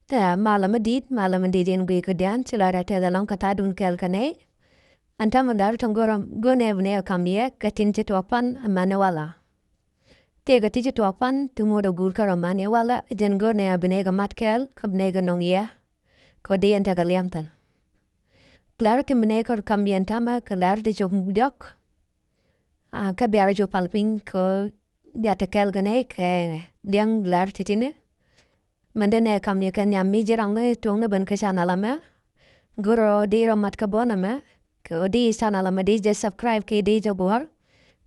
Ta malamadid in gui kudian chila rate the long katadun kelkane. Antamandar tongoram gunevne kamye katin chitopan manuala. Tega tijitopan tumodo gulkara manuala jengone abinega matkel kabnega nongye. Kodi and tagaliamtan. Clara kimenekor kambientama kalar de jomudok. Kabiarajo palpin ko diatakel gane ke diang lar titine. Mandene kamye kanya mijirang tuang na ban kasana lama. Guro di romat kabona me. Ko di sana lama di just subscribe ke di jobor.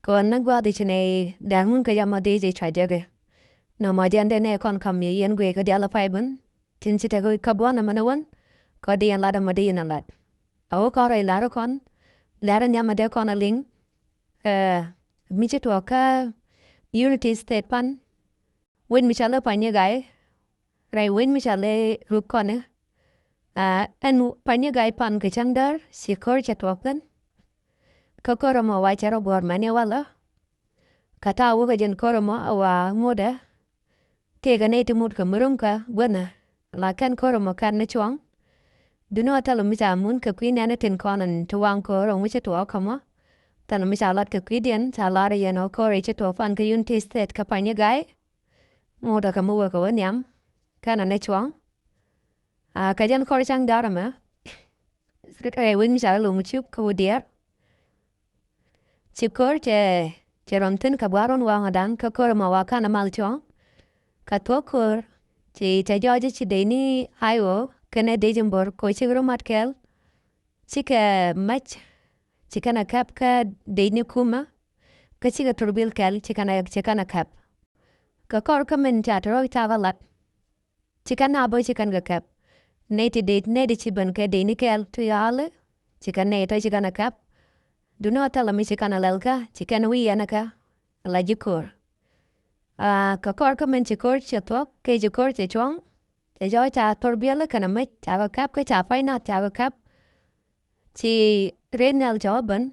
Ko nagwa di chine darmun kaya ma di je chajage. No ma jande ne kon kamye yen gwe ko diala paiban. Tinsita ko kabona manawan. Ko di an lada ma di an lad. Awo kore laro kon. Lara nyama de kon a ling. Michi tuaka unity state pan. Win michala panya gai. Rai win michala rukone. En panya gai pan kechandar si kor chatuakan. Kokoromo wacharo bor manya wala. Kata awo kajan koromo awa moda. Kega neti mut kamurumka wana. Lakan koromo kan na chuang. Duno atalo misa mun ka queen anatin konan tuwang koro micha tuakamo. Tano misa lat ka kwidian sa lara yano kore chatuafan ka unity state ka panya gai. Moda kamuwa ka wanyam. Kana na chuang. Kajan kore chang darama. Kaya win misa Longechuk ka Wudier. Chikor che romtin ka baron wangadan ka kore mawakana mal chuang. Ka tuakor che joja chi deni ayo kene dejimbor ko chigro matkel. Chika mach. Chikana kap ka deni kuma. Ka chiga turbil kel chikana kap. Ka kor kamen chatero itavalat. Chikana abo chikanga kap. Neti chiban ka deni kel tuyale. Chikana neto chikana kap. Duno atalami chikana lelka. Chikana wiyanaka. La jikor. Ka kor kamen chikor chatuak. Ke jikor chuang. Te joy cha turbil kana mach. Chava kap ka chafay na chava kap. Chi renal joban.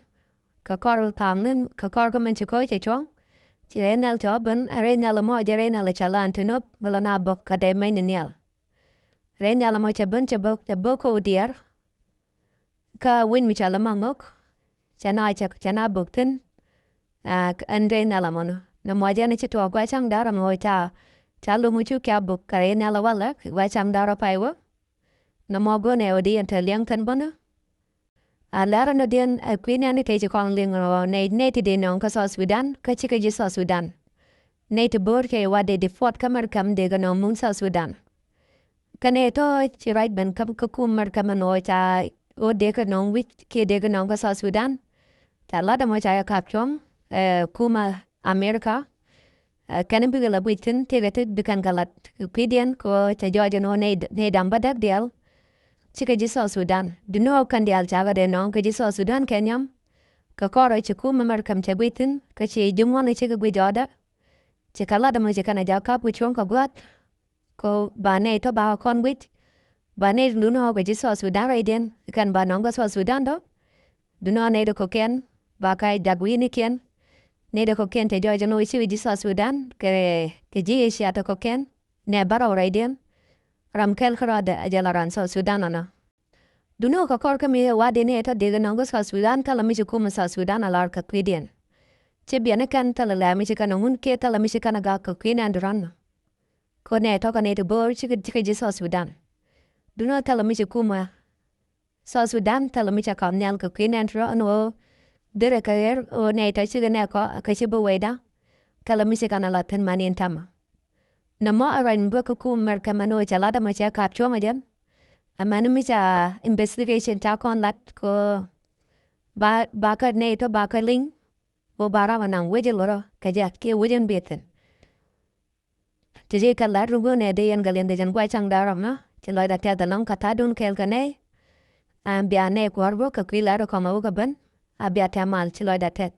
Ka kor tamlin. Ka kor kamen chikor chuang. Chi renal joban. Renal mo ja renal chalan tunup. Wala na bok ka de may ninyal. Renal mo chabun chabok ko Wudier. Ka win mi chalamangok. Chana buktin. An renal mo no. Na mo jana chitua kwa chang dara mo cha. Cha Longechuk kya buk ka renal wala. Kwa chang dara paiwa. Na mo go ne odi anta liang tan bono. Lara no dian queen ani teji kong ling ro neti de nong ka so Sudan. Ka chika ji so Sudan. Neti bor ke wade de fort kamar kam de ga no mun so Sudan. Kane to chi right ben kam kukumar kamano cha o de ka nong wit ke de ga nong ka so Sudan. Ta lada mo cha ya kapchom kuma Amerika. Kanin bigala bitin tegatit bikan galat pidian ko cha joja no ne dambadak dial. Chika ji so Sudan. Duno kan dial chava de nong ka ji so Sudan kenyam. Ka koro chikuma mar kam cha bitin ka chi jumwana chika gwijoda. Chika lada mo chika na ja kap wichon ka guat. Ko ba ne to ba kon wit. Ba ne duno ka ji so Sudan raiden. Kan ba nong ka so Sudan do. Duno ne do ko ken. Ba kai dagwini ken. Ne do ko ken te joja no isi ji so Sudan. Ke ji isi ata ko ken. Ne baro raiden. Ramkel karada ajalaran so Sudan ana. Duno ka kor kami wade ne ta dega nong so Sudan kala mi kuma so Sudan alar ka kwidian. Chibiana kan tala la mi chika nongun ke tala mi chika naga ka kwin andran. Ko ne to ka ne to bor chika ji so Sudan. Duno tala mi kuma so Sudan tala mi chaka nel ka kwin andran o dire ka o ne ta chika ne ka chibu weda. Kala mi chika na latin mani intama. Na mo arain buka kumar kamano chalada mo cha kapcho majan. Amanu mi cha investigation cha kon lat ko baka ne to baka ling. Wo bara wanang wejel loro kaja ke wejen beten. Tije ka lat rugo ne de yan galen de jan gwai chang daram na. Chiloy da tia dalong katadun kel kane. Bia ne kwarbo ka kwila ro kama uga ban. Abia tia mal chiloy da tet.